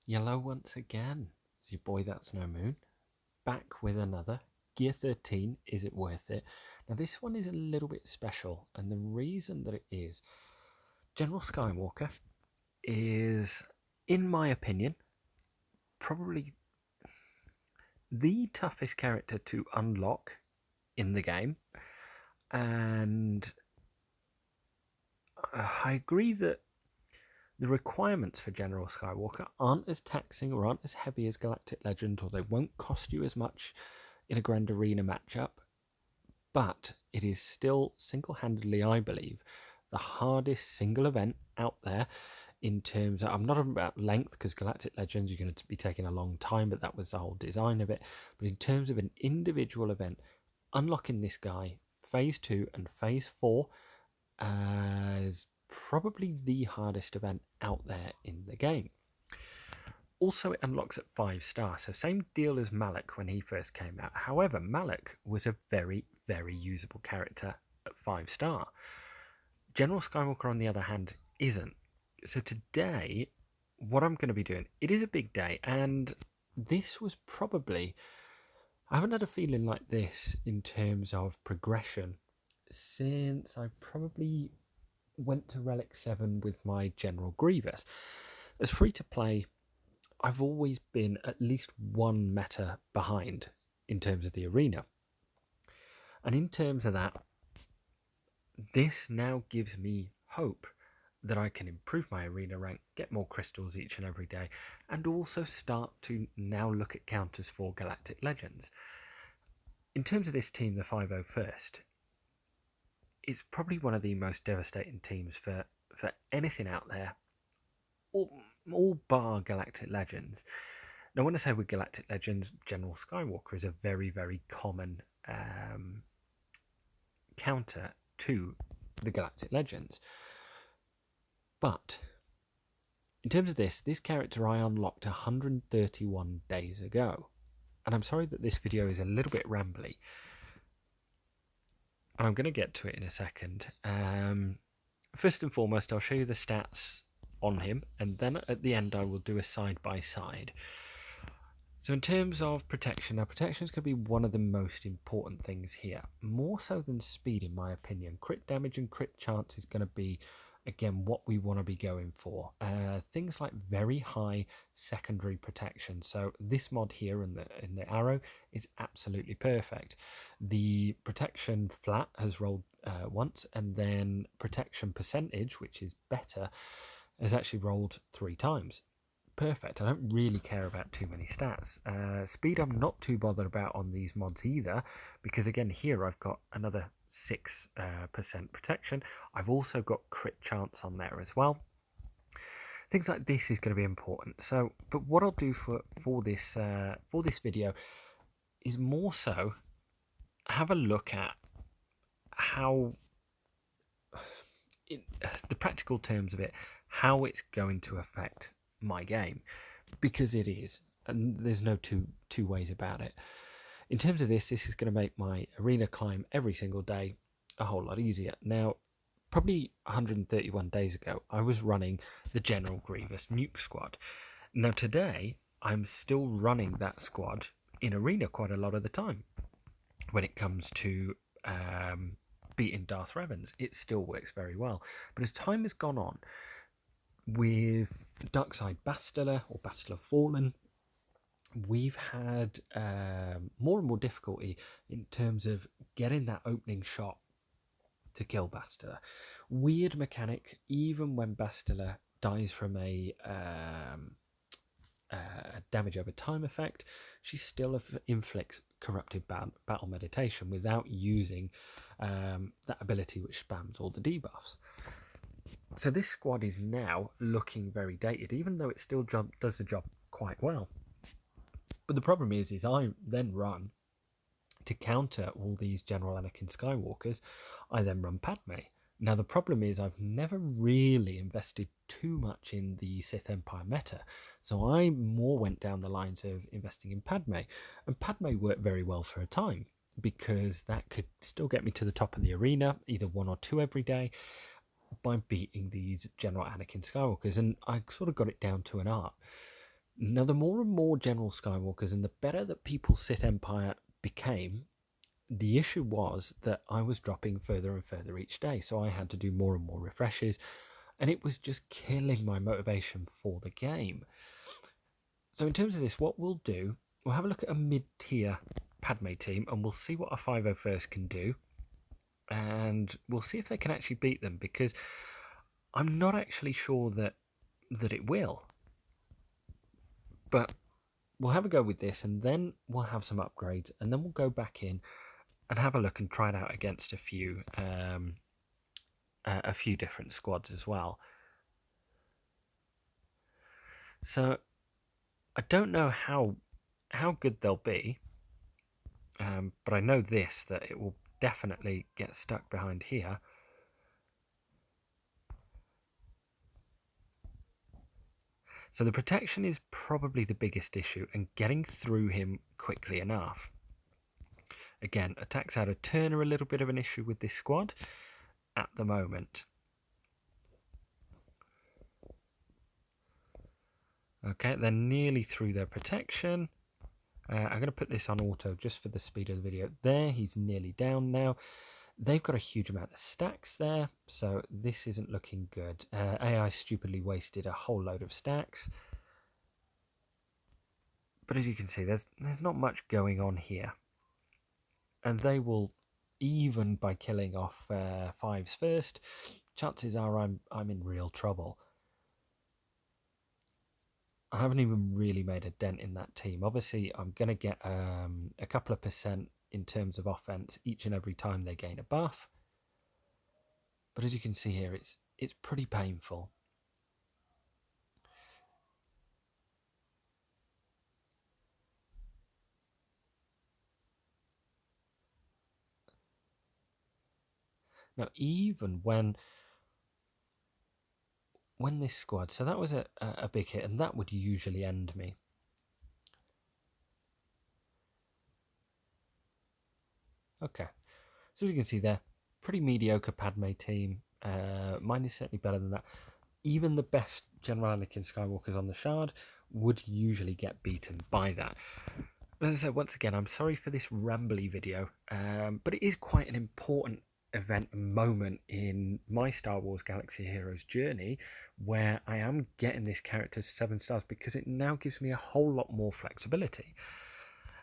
Yellow once again. It's your boy That's No Moon, back with another. Gear 13, is it worth it? Now this one is a little bit special, and the reason that it is, General Skywalker is, in my opinion, probably the toughest character to unlock in the game. And I agree that the requirements for General Skywalker aren't as taxing or aren't as heavy as Galactic Legend, or they won't cost you as much in a Grand Arena matchup, but it is still single-handedly, I believe, the hardest single event out there in terms of, I'm not about length, because Galactic Legends you're going to be taking a long time, but that was the whole design of it. But in terms of an individual event, unlocking this guy, Phase 2 and Phase 4 as probably the hardest event out there in the game. Also, it unlocks at 5-star, so same deal as Malik when he first came out. However, Malik was a very, very usable character at 5-star. General Skywalker, on the other hand, isn't. So today, what I'm going to be doing, it is a big day, and this was probably, I haven't had a feeling like this in terms of progression since I probably went to Relic 7 with my General Grievous. As free to play, I've always been at least one meta behind in terms of the arena. And in terms of that, this now gives me hope that I can improve my arena rank, get more crystals each and every day, and also start to now look at counters for Galactic Legends. In terms of this team, the 501st, it's probably one of the most devastating teams for anything out there, all bar Galactic Legends. Now, when I say with Galactic Legends, General Skywalker is a very, very common counter to the Galactic Legends. But in terms of this character I unlocked 131 days ago. And I'm sorry that this video is a little bit rambly. And I'm going to get to it in a second. First and foremost, I'll show you the stats on him, and then at the end I will do a side-by-side. So in terms of protection, now protection is going to be one of the most important things here, more so than speed in my opinion. Crit damage and crit chance is going to be, again, what we want to be going for. Things like very high secondary protection. So this mod here in the arrow is absolutely perfect. The protection flat has rolled once, and then protection percentage, which is better, has actually rolled 3 times. Perfect. I don't really care about too many stats. Speed I'm not too bothered about on these mods either, because again here I've got another 6% protection. I've also got crit chance on there as well. Things like this is going to be important. So, but what I'll do for this video is more so have a look at how the practical terms of it, how it's going to affect my game, because it is, and there's no two ways about it. In terms of this is going to make my arena climb every single day a whole lot easier. Now, probably 131 days ago, I was running the General Grievous Nuke squad. Now today, I'm still running that squad in arena quite a lot of the time. When it comes to beating Darth Revan's, it still works very well. But as time has gone on, with Darkside Bastila or Bastila Fallen, we've had more and more difficulty in terms of getting that opening shot to kill Bastila. Weird mechanic, even when Bastila dies from a damage over time effect, she still inflicts corrupted battle meditation without using that ability which spams all the debuffs. So this squad is now looking very dated, even though it still does the job quite well. But the problem is I then run, to counter all these General Anakin Skywalkers, I then run Padme. Now the problem is I've never really invested too much in the Sith Empire meta, so I more went down the lines of investing in Padme. And Padme worked very well for a time, because that could still get me to the top of the arena, either 1 or 2 every day, by beating these General Anakin Skywalkers, and I sort of got it down to an art. Now, the more and more General Skywalkers and the better that people's Sith Empire became, the issue was that I was dropping further and further each day, so I had to do more and more refreshes, and it was just killing my motivation for the game. So in terms of this, what we'll do, we'll have a look at a mid-tier Padme team, and we'll see what our 501st can do, and we'll see if they can actually beat them, because I'm not actually sure that it will. But we'll have a go with this, and then we'll have some upgrades, and then we'll go back in and have a look and try it out against a few different squads as well. So I don't know how good they'll be, but I know this, that it will definitely get stuck behind here. So the protection is probably the biggest issue, and getting through him quickly enough. Again, attacks out of turn are a little bit of an issue with this squad at the moment. Okay, they're nearly through their protection. I'm going to put this on auto just for the speed of the video. There, he's nearly down now. They've got a huge amount of stacks there, so this isn't looking good. AI stupidly wasted a whole load of stacks. But as you can see, there's not much going on here. And they will, even by killing off 5s first, chances are I'm in real trouble. I haven't even really made a dent in that team. Obviously, I'm going to get a couple of percent in terms of offense each and every time they gain a buff. But as you can see here, it's pretty painful. Now, even when this squad, so that was a big hit, and that would usually end me. Okay, so as you can see there, pretty mediocre Padme team. Mine is certainly better than that. Even the best General Anakin Skywalkers on the Shard would usually get beaten by that. But as I said, once again, I'm sorry for this rambly video, but it is quite an important event and moment in my Star Wars Galaxy Heroes journey, where I am getting this character to 7 stars, because it now gives me a whole lot more flexibility.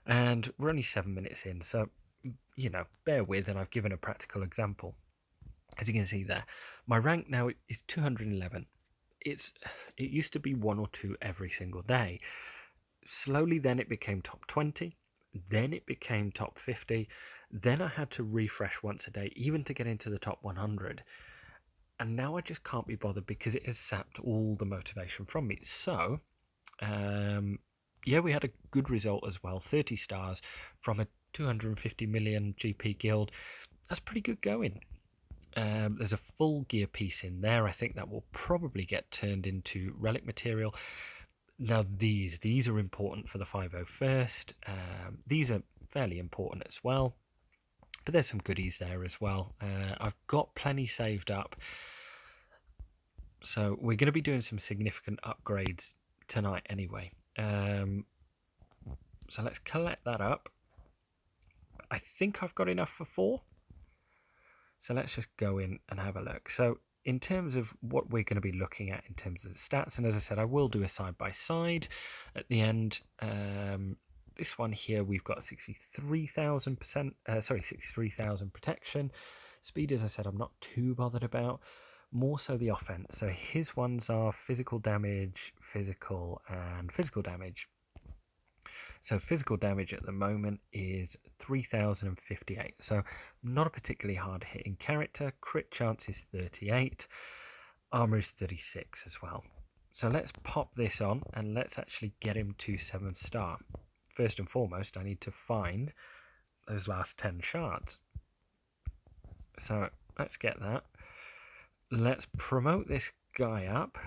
And we're only 7 minutes in, so, you know, bear with, and I've given a practical example. As you can see there, my rank now is 211. It used to be 1 or 2 every single day. Slowly then it became top 20, then it became top 50, then I had to refresh once a day even to get into the top 100, and now I just can't be bothered because it has sapped all the motivation from me. So yeah, we had a good result as well, 30 stars from a 250 million GP guild. That's pretty good going. There's a full gear piece in there. I think that will probably get turned into relic material. Now these are important for the 501st. These are fairly important as well, but there's some goodies there as well. I've got plenty saved up, so we're going to be doing some significant upgrades tonight anyway. So let's collect that up. I think I've got enough for 4. So let's just go in and have a look. So in terms of what we're going to be looking at in terms of the stats, and as I said, I will do a side-by-side at the end. This one here, we've got 63,000 protection. Speed, as I said, I'm not too bothered about. More so the offense. So his ones are physical damage, physical, and physical damage. So physical damage at the moment is 3,058. So not a particularly hard hitting character. Crit chance is 38. Armor is 36 as well. So let's pop this on and let's actually get him to 7 star. First and foremost, I need to find those last 10 shards. So let's get that. Let's promote this guy up.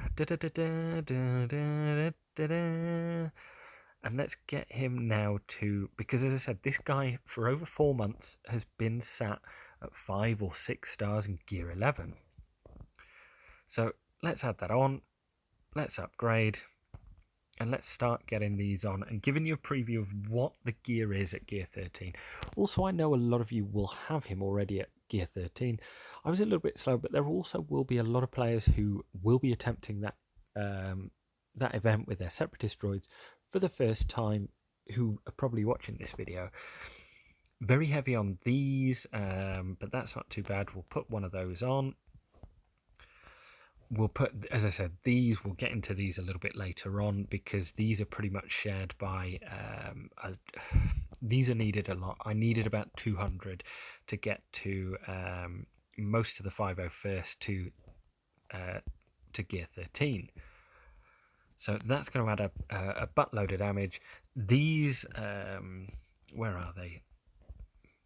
And let's get him now to, because as I said, this guy for over 4 months has been sat at 5 or 6 stars in gear 11. So let's add that on. Let's upgrade. And let's start getting these on and giving you a preview of what the gear is at gear 13. Also, I know a lot of you will have him already at gear 13. I was a little bit slow, but there also will be a lot of players who will be attempting that that event with their separatist droids for the first time, who are probably watching this video. Very heavy on these, but that's not too bad. We'll put one of those on. We'll put, as I said, these, we'll get into these a little bit later on, because these are pretty much shared by these are needed a lot. I needed about 200 to get to most of the 501st to gear 13, so that's going to add a buttload of damage. These where are they?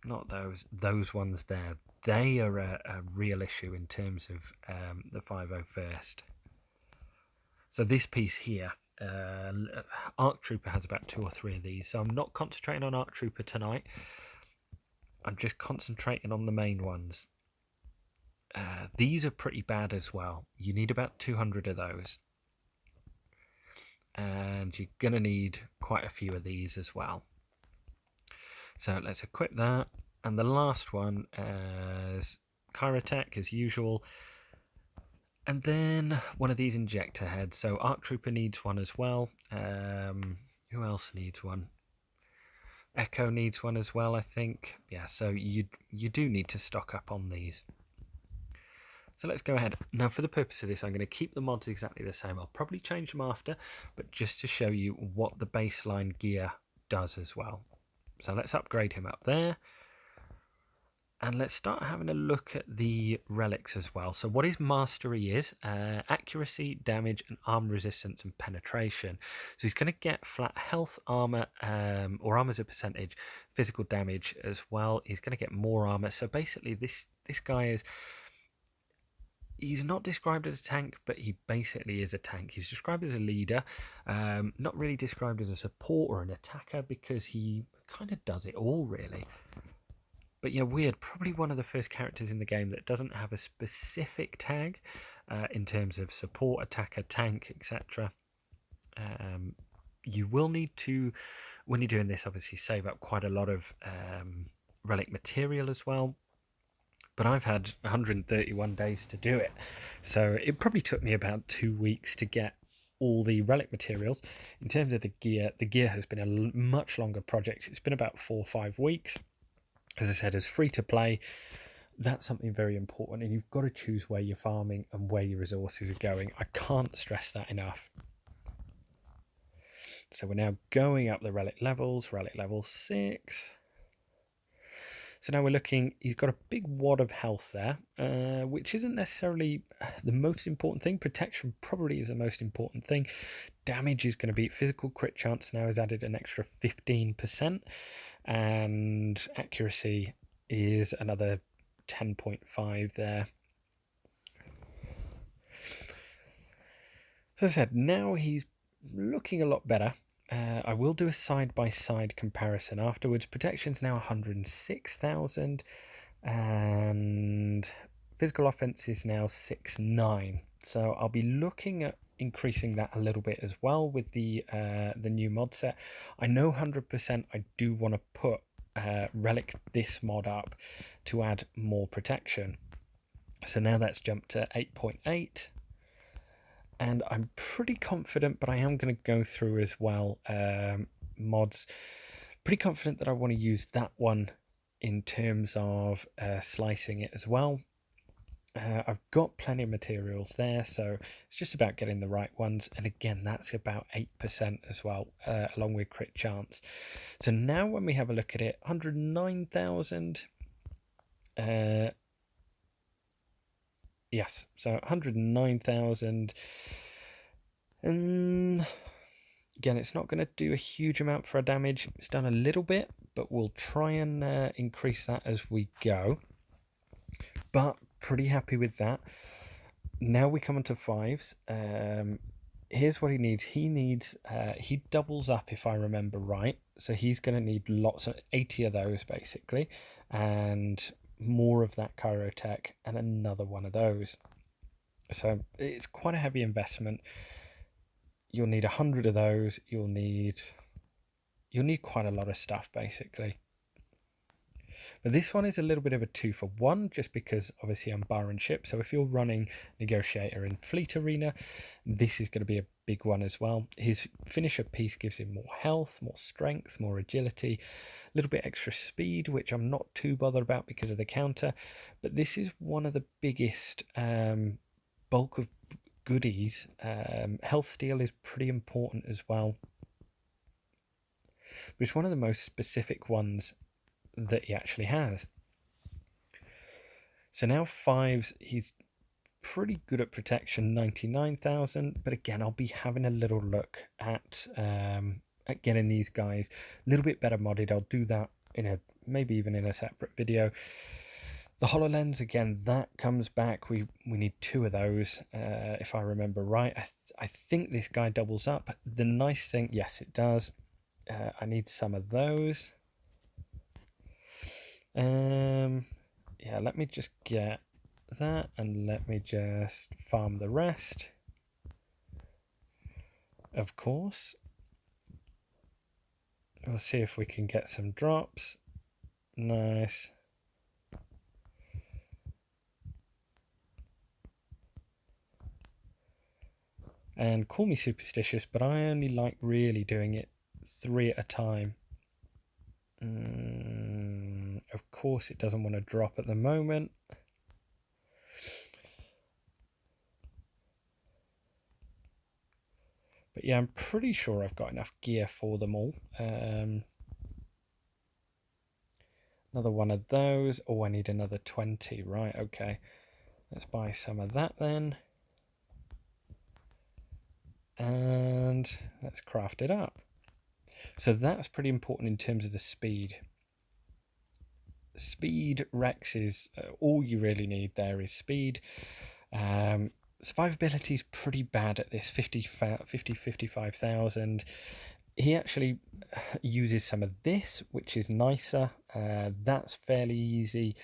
Not those ones there. They are a real issue in terms of the 501st. So this piece here, Arc Trooper has about 2 or 3 of these. So I'm not concentrating on Arc Trooper tonight. I'm just concentrating on the main ones. These are pretty bad as well. You need about 200 of those. And you're going to need quite a few of these as well. So let's equip that. And the last one is Kyrotech as usual. And then one of these injector heads. So Arc Trooper needs one as well. Who else needs one? Echo needs one as well, I think. Yeah, so you do need to stock up on these. So let's go ahead. Now, for the purpose of this, I'm going to keep the mods exactly the same. I'll probably change them after, but just to show you what the baseline gear does as well. So let's upgrade him up there. And let's start having a look at the relics as well. So what his mastery is, accuracy, damage, and armor resistance and penetration. So he's going to get flat health, armor, or armor as a percentage, physical damage as well. He's going to get more armor. So basically this guy is, he's not described as a tank, but he basically is a tank. He's described as a leader, not really described as a support or an attacker, because he kind of does it all, really. But yeah, weird. Probably one of the first characters in the game that doesn't have a specific tag in terms of support, attacker, tank, etc. You will need to, when you're doing this, obviously save up quite a lot of relic material as well. But I've had 131 days to do it. So it probably took me about 2 weeks to get all the relic materials. In terms of the gear has been a much longer project. It's been about 4 or 5 weeks. As I said, as free to play, that's something very important, and you've got to choose where you're farming and where your resources are going. I can't stress that enough. So we're now going up the relic levels, relic level 6. So now we're looking, he's got a big wad of health there, which isn't necessarily the most important thing. Protection probably is the most important thing. Damage is going to be, physical crit chance now is added an extra 15%. And accuracy is another 10.5 there. So as I said, now he's looking a lot better. I will do a side-by-side comparison afterwards. Protection's now 106,000, and physical offense is now 6.9. So I'll be looking at increasing that a little bit as well with the new mod set. I know 100% I do want to put Relic this mod up to add more protection. So now that's jumped to 8.8. And I'm pretty confident, but I am going to go through as well mods. Pretty confident that I want to use that one in terms of slicing it as well. I've got plenty of materials there, so it's just about getting the right ones. And again, that's about 8% as well, along with crit chance. So now when we have a look at it, 109,000. Yes, so 109,000. And again, it's not going to do a huge amount for our damage. It's done a little bit, but we'll try and increase that as we go. But pretty happy with that. Now we come on to 5s. Here's what he needs. He doubles up, if I remember right. So he's going to need lots of 80 of those basically, and more of that Kyrotech, and another one of those. So it's quite a heavy investment. you'll need 100 of those. You'll need quite a lot of stuff, basically. But this one is a little bit of a 2 for 1, just because obviously I'm borrowing ship. So if you're running Negotiator in Fleet Arena, this is going to be a big one as well. His finisher piece gives him more health, more strength, more agility, a little bit extra speed, which I'm not too bothered about because of the counter. But this is one of the biggest bulk of goodies. Health steal is pretty important as well. But it's one of the most specific ones that he actually has. So now 5s, he's pretty good at protection, 99,000. But again, I'll be having a little look at getting these guys a little bit better modded. I'll do that maybe even in a separate video. The HoloLens, again, that comes back. We need 2 of those, if I remember right. I think this guy doubles up. The nice thing, yes, it does. I need some of those. Yeah, let me just get that, and let me just farm the rest. Of course. We'll see if we can get some drops. Nice. And call me superstitious, but I only like really doing it 3 at a time. Of course, it doesn't want to drop at the moment. But yeah, I'm pretty sure I've got enough gear for them all. Another one of those. Oh, I need another 20. Right, okay. Let's buy some of that then. And let's craft it up. So that's pretty important in terms of the speed. Speed, Rex is all you really need there is speed. Survivability is pretty bad at this, 55,000. He actually uses some of this, which is nicer. That's fairly easy,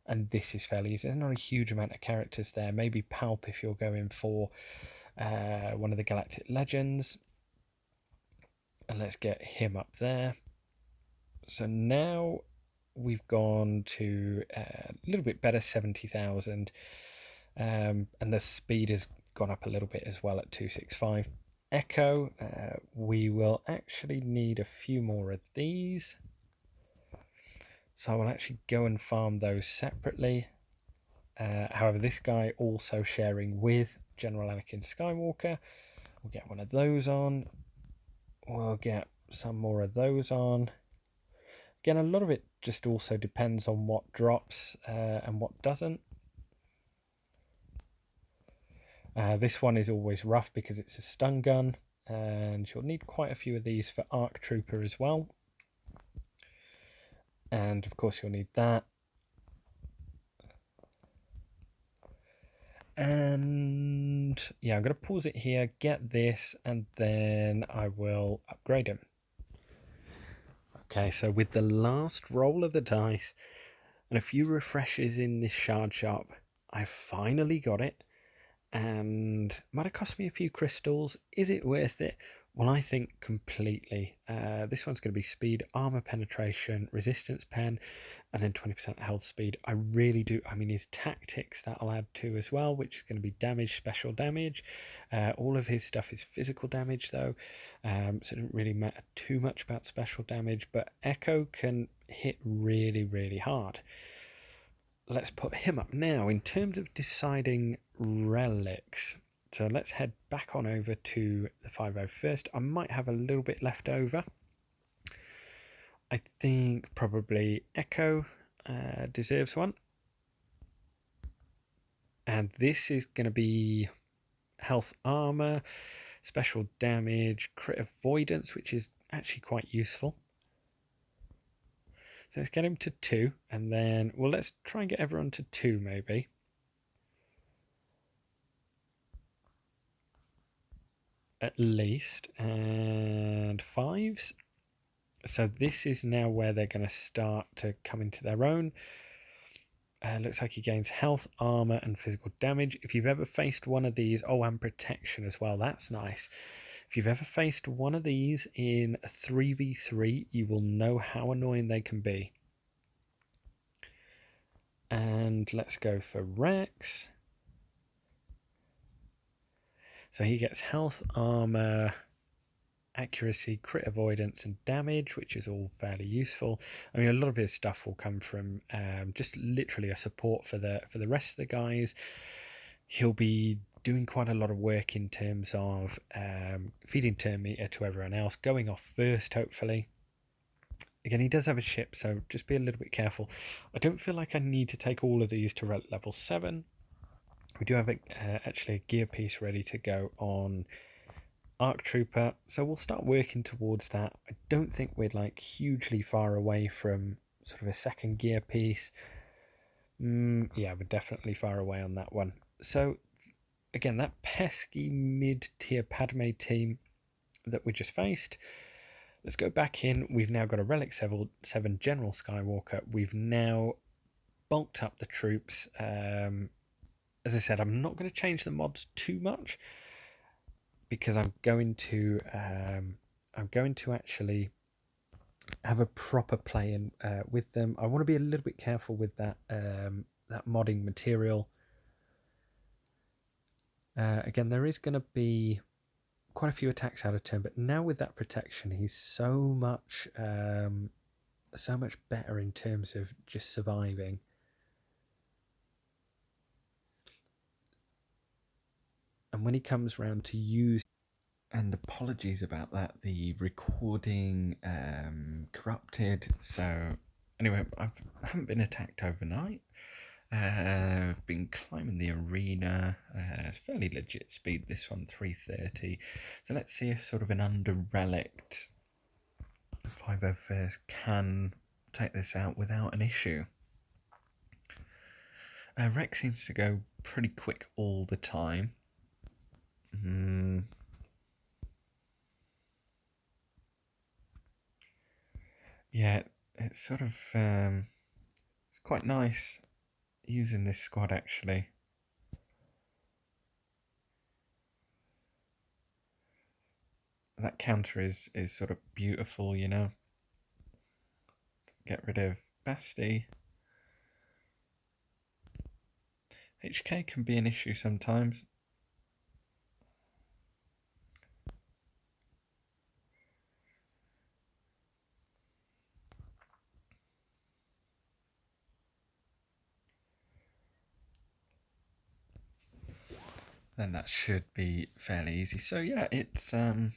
and this is fairly easy. There's not a huge amount of characters there. Maybe Palp if you're going for one of the Galactic Legends. And let's get him up there. So now we've gone to a little bit better, 70,000. And the speed has gone up a little bit as well at 265. Echo, we will actually need a few more of these. So I will actually go and farm those separately. However, this guy also sharing with General Anakin Skywalker. We'll get one of those on. We'll get some more of those on. Again, a lot of it just also depends on what drops and what doesn't. This one is always rough because it's a stun gun, and you'll need quite a few of these for Arc Trooper as well. And of course you'll need that. And yeah, I'm going to pause it here, get this, and then I will upgrade him. Okay, so with the last roll of the dice and a few refreshes in this shard shop, I finally got it. And might have cost me a few crystals. Is it worth it? Well, I think completely. This one's going to be speed, armor penetration, resistance pen, and then 20% health speed. I really do. I mean, his tactics that'll add to as well, which is going to be damage, special damage. All of his stuff is physical damage though, so it doesn't really matter too much about special damage. But Echo can hit really, really hard. Let's put him up now. In terms of deciding relics, so let's head back on over to the 5.0 first. I might have a little bit left over. I think probably Echo deserves one. And this is going to be health armor, special damage, crit avoidance, which is actually quite useful. So let's get him to 2, and then, well, let's try and get everyone to 2 maybe. At least, and 5s. So this is now where they're going to start to come into their own. Looks like he gains health, armor, and physical damage. If you've ever faced one of these, oh, and protection as well, that's nice. If you've ever faced one of these in a 3v3, you will know how annoying they can be. And let's go for Rex. So he gets health, armor, accuracy, crit avoidance, and damage, which is all fairly useful. I mean, a lot of his stuff will come from just literally a support for the rest of the guys. He'll be doing quite a lot of work in terms of feeding turn meter to everyone else, going off first, hopefully. Again, he does have a ship, so just be a little bit careful. I don't feel like I need to take all of these to Relic level 7. We do have actually a gear piece ready to go on Arc Trooper, so we'll start working towards that. I don't think we're like hugely far away from sort of a second gear piece. Yeah, we're definitely far away on that one. So again, that pesky mid-tier Padme team that we just faced. Let's go back in. We've now got a Relic 7 General Skywalker. We've now bulked up the troops. As I said, I'm not going to change the mods too much because I'm going to actually have a proper play in with them. I want to be a little bit careful with that that modding material. Again, there is going to be quite a few attacks out of turn, but now with that protection, he's so much better in terms of just surviving. And when he comes round to use, and apologies about that, the recording corrupted. So anyway, I haven't been attacked overnight. I've been climbing the arena. It's fairly legit speed, this one, 330. So let's see if sort of an under-relict 501st can take this out without an issue. Rex seems to go pretty quick all the time. Yeah, it's sort of it's quite nice using this squad actually. That counter is sort of beautiful, you know. Get rid of Basti. HK can be an issue sometimes. Then that should be fairly easy. So yeah, it's can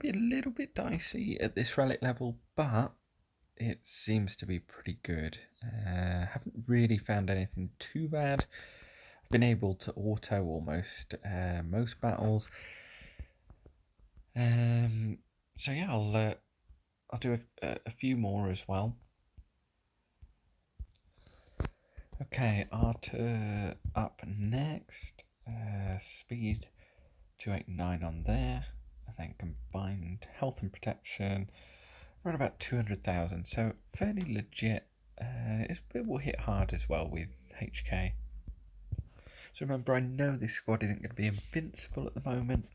be a little bit dicey at this relic level, but it seems to be pretty good. Haven't really found anything too bad. I've been able to auto almost most battles. So yeah, I'll do a few more as well. Okay, Arthur up next. Speed 289 on there, and then combined health and protection around about 200,000. So fairly legit. It will hit hard as well with HK. So remember, I know this squad isn't going to be invincible at the moment,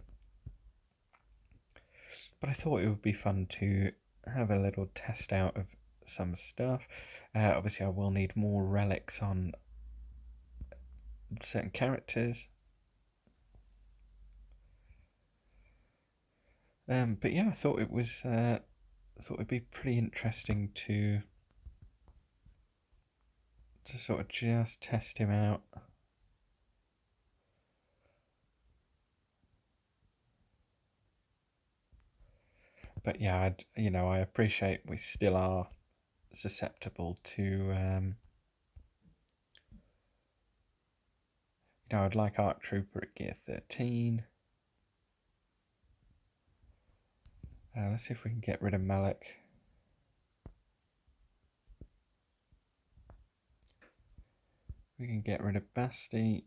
but I thought it would be fun to have a little test out of some stuff. Obviously, I will need more relics on certain characters. But yeah, I thought it was thought it'd be pretty interesting to sort of just test him out. But yeah, I appreciate we still are susceptible to I'd like Arc Trooper at gear 13. Let's see if we can get rid of Malik. We can get rid of Basti.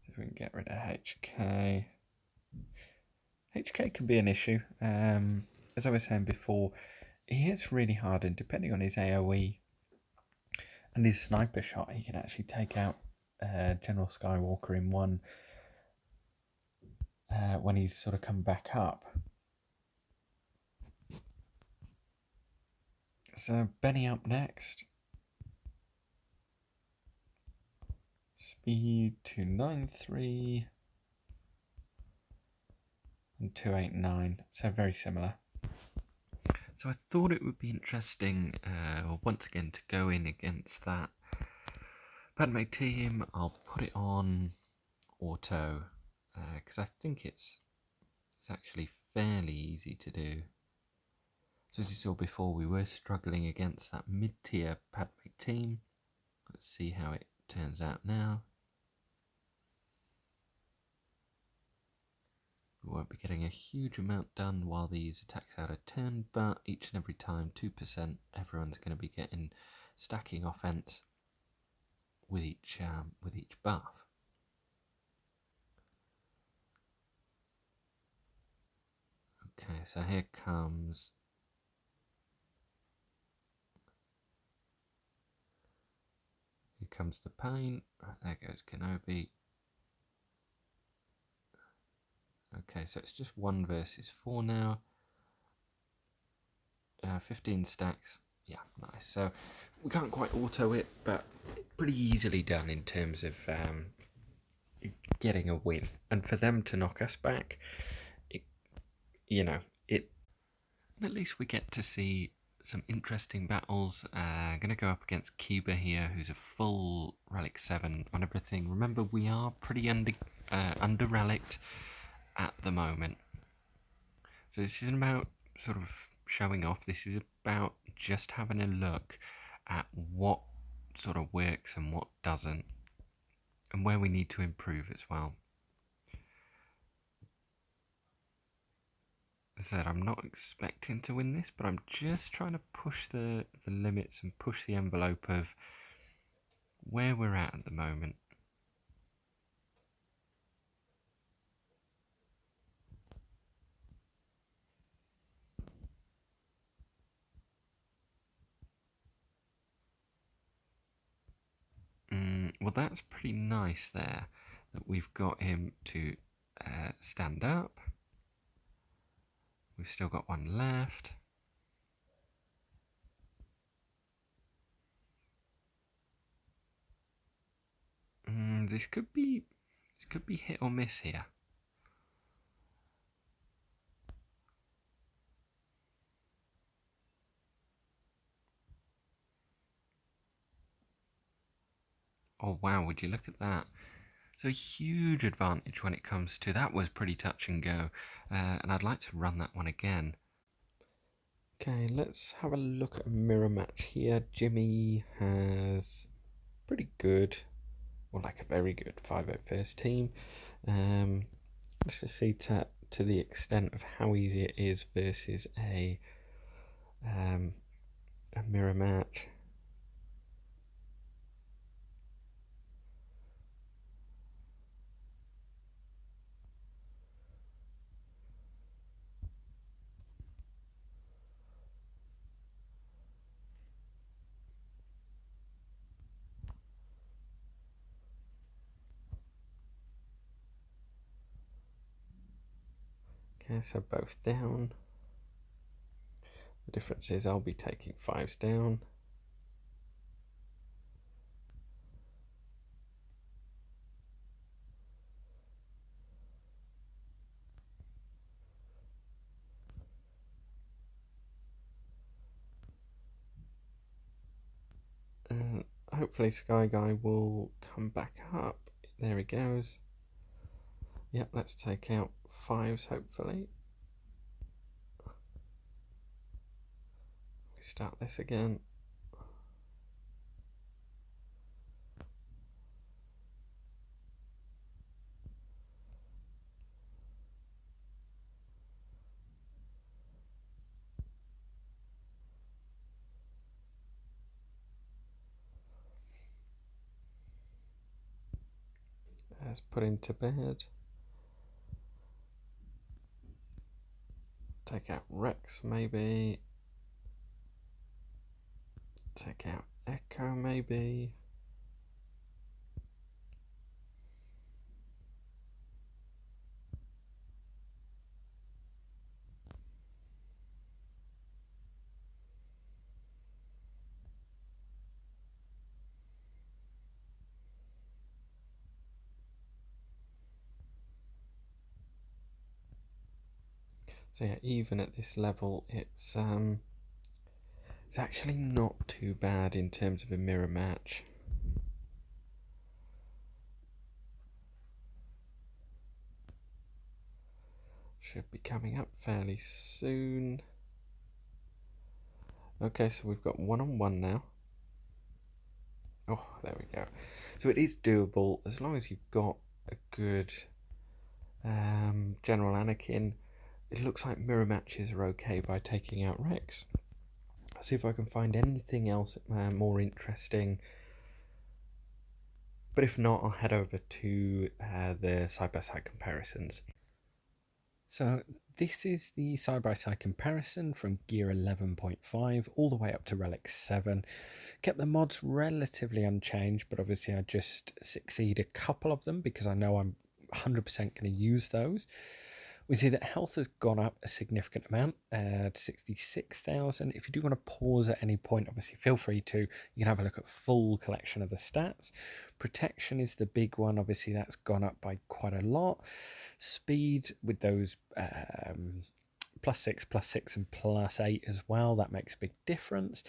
If we can get rid of HK. HK can be an issue. As I was saying before, he hits really hard, and depending on his AoE and his sniper shot, he can actually take out General Skywalker in one when he's sort of come back up. So Benny up next. Speed 293 and 289, so very similar. So I thought it would be interesting once again to go in against that Padme team. I'll put it on auto because I think it's actually fairly easy to do. So as you saw before, we were struggling against that mid-tier Padme team. Let's see how it turns out now. We won't be getting a huge amount done while these attacks out of turn, but each and every time 2%, everyone's going to be getting stacking offense with each buff. Okay, so here comes the pain. Right, there goes Kenobi. Okay, so it's just 1 versus 4 now. 15 stacks. Yeah, nice. So we can't quite auto it, but pretty easily done in terms of getting a win. And for them to knock us back, and at least we get to see some interesting battles. Going to go up against Cuba here, who's a full Relic 7 on everything. Remember, we are pretty under Relic at the moment. So this isn't about sort of showing off. This is about just having a look at what sort of works and what doesn't, and where we need to improve as well. As I said, I'm not expecting to win this, but I'm just trying to push the limits and push the envelope of where we're at the moment. Well, that's pretty nice there, that we've got him to stand up. We've still got one left. This could be hit or miss here. Oh wow, would you look at that? So a huge advantage when it comes to that. Was pretty touch and go, and I'd like to run that one again. Okay, let's have a look at a mirror match here. Jimmy has pretty good, or like a very good 501st team. Let's just see to the extent of how easy it is versus a mirror match. Okay, so both down. The difference is I'll be taking 5s down. And hopefully Sky Guy will come back up. There he goes. Yep, let's take out 5s hopefully. We start this again. Let's put him to bed. Take out Rex maybe. Take out Echo maybe. So yeah, even at this level, it's actually not too bad in terms of a mirror match. Should be coming up fairly soon. Okay, so we've got 1-on-1 now. Oh, there we go. So it is doable as long as you've got a good General Anakin. It looks like mirror matches are okay by taking out Rex. I'll see if I can find anything else more interesting. But if not, I'll head over to the side-by-side comparisons. So this is the side-by-side comparison from Gear 11.5 all the way up to Relic 7. Kept the mods relatively unchanged, but obviously I just succeed a couple of them because I know I'm 100% going to use those. We see that health has gone up a significant amount to 66,000. If you do want to pause at any point, obviously feel free to. You can have a look at full collection of the stats. Protection is the big one. Obviously that's gone up by quite a lot. Speed with those +6, +6 and +8 as well. That makes a big difference.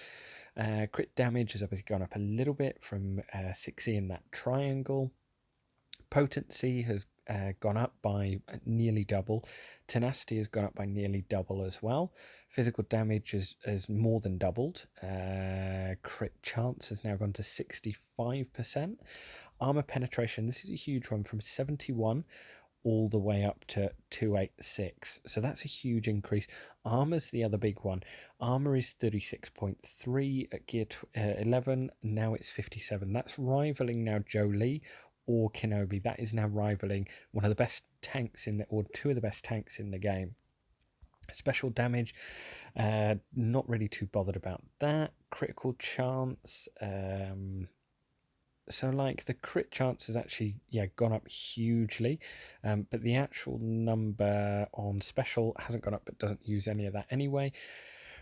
Crit damage has obviously gone up a little bit from 6E in that triangle. Potency has gone up by nearly double. Tenacity has gone up by nearly double as well. Physical damage has more than doubled. Crit chance has now gone to 65%. Armor penetration, this is a huge one, from 71 all the way up to 286. So that's a huge increase. Armor's the other big one. Armor is 36.3 at Gear 11. Now it's 57. That's rivaling now Jolie or Kenobi. That is now rivaling one of the best tanks in the, or two of the best tanks in the game. Special damage, not really too bothered about that. Critical chance, so like the crit chance has actually gone up hugely, but the actual number on special hasn't gone up, but doesn't use any of that anyway.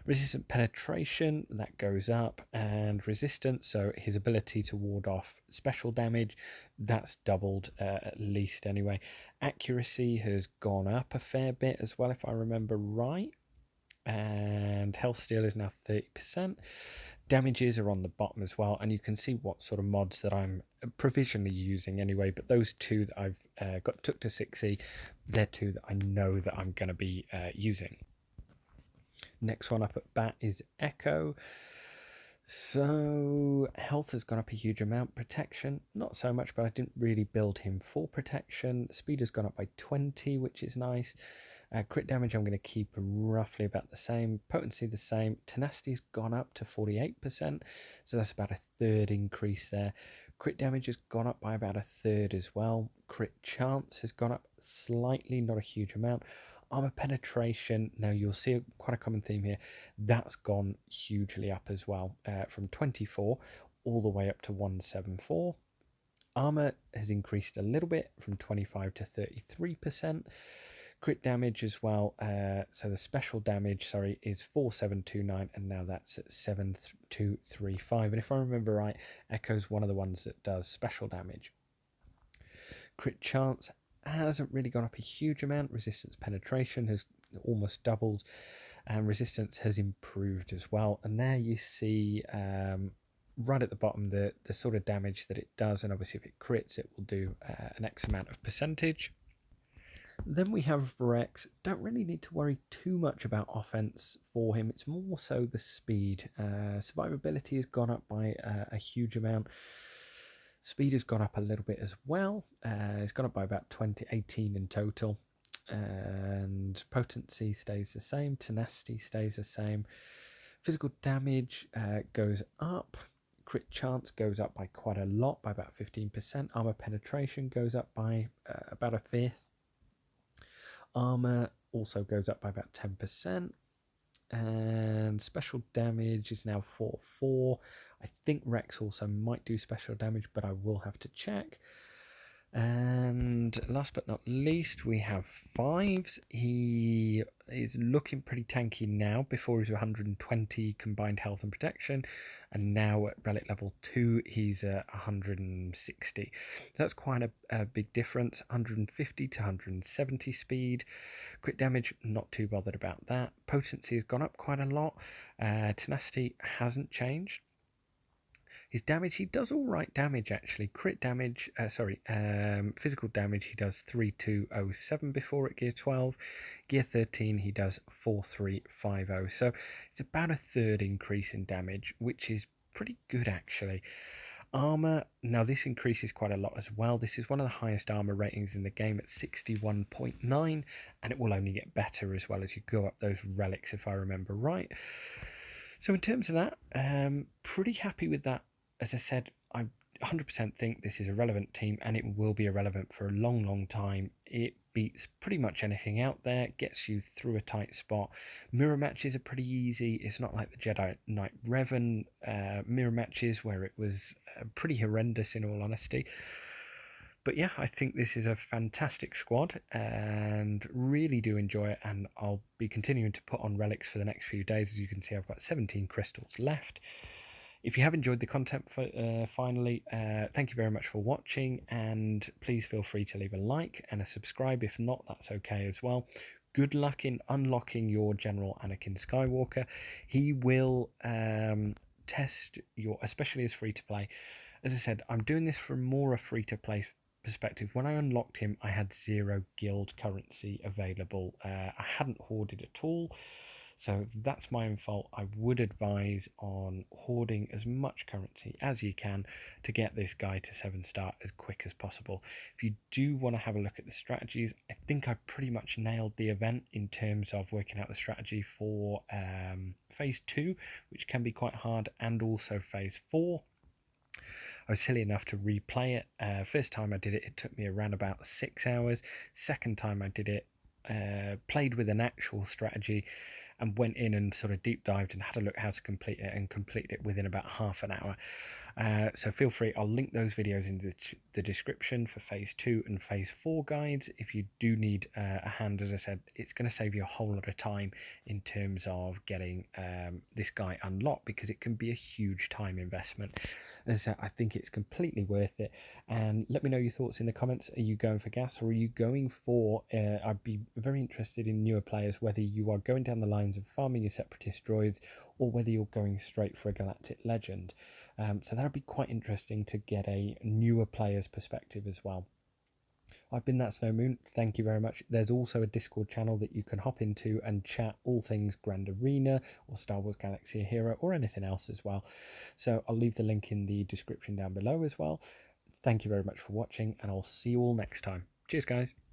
Resistant penetration, that goes up, and resistance, so his ability to ward off special damage, that's doubled at least anyway. Accuracy has gone up a fair bit as well, if I remember right, and health steal is now 30%. Damages are on the bottom as well, and you can see what sort of mods that I'm provisionally using anyway, but those two that I've took to 6E, they're two that I know that I'm going to be using. Next one up at bat is Echo. So health has gone up a huge amount. Protection, not so much, but I didn't really build him for protection. Speed has gone up by 20, which is nice. Crit damage I'm going to keep roughly about the same. Potency the same. Tenacity's gone up to 48%, so that's about a third increase there. Crit damage has gone up by about a third as well. Crit chance has gone up slightly, not a huge amount. Armor penetration, now you'll see quite a common theme here, that's gone hugely up as well, from 24 all the way up to 174. Armor has increased a little bit from 25 to 33%. Crit damage as well, so the special damage, sorry, is 4729, and now that's at 7235. And if I remember right, Echo's one of the ones that does special damage. Crit chance hasn't really gone up a huge amount. Resistance penetration has almost doubled, and resistance has improved as well. And there you see right at the bottom the sort of damage that it does, and obviously if it crits it will do an X amount of percentage. Then we have Rex. Don't really need to worry too much about offense for him. It's more so the speed. Survivability has gone up by a huge amount. Speed has gone up a little bit as well. It's gone up by about 18 in total. And potency stays the same. Tenacity stays the same. Physical damage goes up. Crit chance goes up by quite a lot, by about 15%. Armor penetration goes up by about a fifth. Armor also goes up by about 10%, and special damage is now 4/4. I think Rex also might do special damage, but I will have to check. And last but not least, we have fives. He is looking pretty tanky now. Before he was 120 combined health and protection, and now at relic level 2 he's at 160. That's quite a big difference. 150 to 170 speed. Crit damage, not too bothered about that. Potency has gone up quite a lot. Tenacity hasn't changed. His damage, he does all right damage actually. Crit damage, physical damage, he does 3207 before at gear 12. Gear 13, he does 4350. So it's about a third increase in damage, which is pretty good actually. Armor, now this increases quite a lot as well. This is one of the highest armor ratings in the game at 61.9, and it will only get better as well as you go up those relics, if I remember right. So in terms of that, pretty happy with that. As I said, I 100% think this is a relevant team, and it will be irrelevant for a long, long time. It beats pretty much anything out there, gets you through a tight spot. Mirror matches are pretty easy. It's not like the Jedi Knight Revan mirror matches where it was pretty horrendous in all honesty. But yeah, I think this is a fantastic squad and really do enjoy it. And I'll be continuing to put on relics for the next few days. As you can see, I've got 17 crystals left. If you have enjoyed the content, finally, thank you very much for watching, and please feel free to leave a like and a subscribe. If not, that's okay as well. Good luck in unlocking your General Anakin Skywalker. He will test your, especially as free to play. As I said, I'm doing this from more a free to play perspective. When I unlocked him, I had 0 guild currency available. I hadn't hoarded at all. So that's my own fault. I would advise on hoarding as much currency as you can to get this guy to 7-star as quick as possible. If you do want to have a look at the strategies, I think I pretty much nailed the event in terms of working out the strategy for phase 2, which can be quite hard, and also phase 4. I was silly enough to replay it. First time I did it, it took me around about 6 hours. Second time I did it, played with an actual strategy and went in and sort of deep dived and had a look how to complete it, and completed it within about half an hour. So feel free, I'll link those videos in the description for phase 2 and phase 4 guides. If you do need a hand, as I said, it's going to save you a whole lot of time in terms of getting this guy unlocked, because it can be a huge time investment. As I said, I think it's completely worth it. And let me know your thoughts in the comments. Are you going for gas, or are you going for I'd be very interested in newer players, whether you are going down the lines of farming your separatist droids, or whether you're going straight for a galactic legend. So that would be quite interesting to get a newer player's perspective as well. I've been That Snow Moon. Thank you very much. There's also a Discord channel that you can hop into and chat all things Grand Arena or Star Wars Galaxy Hero or anything else as well. So I'll leave the link in the description down below as well. Thank you very much for watching, and I'll see you all next time. Cheers, guys.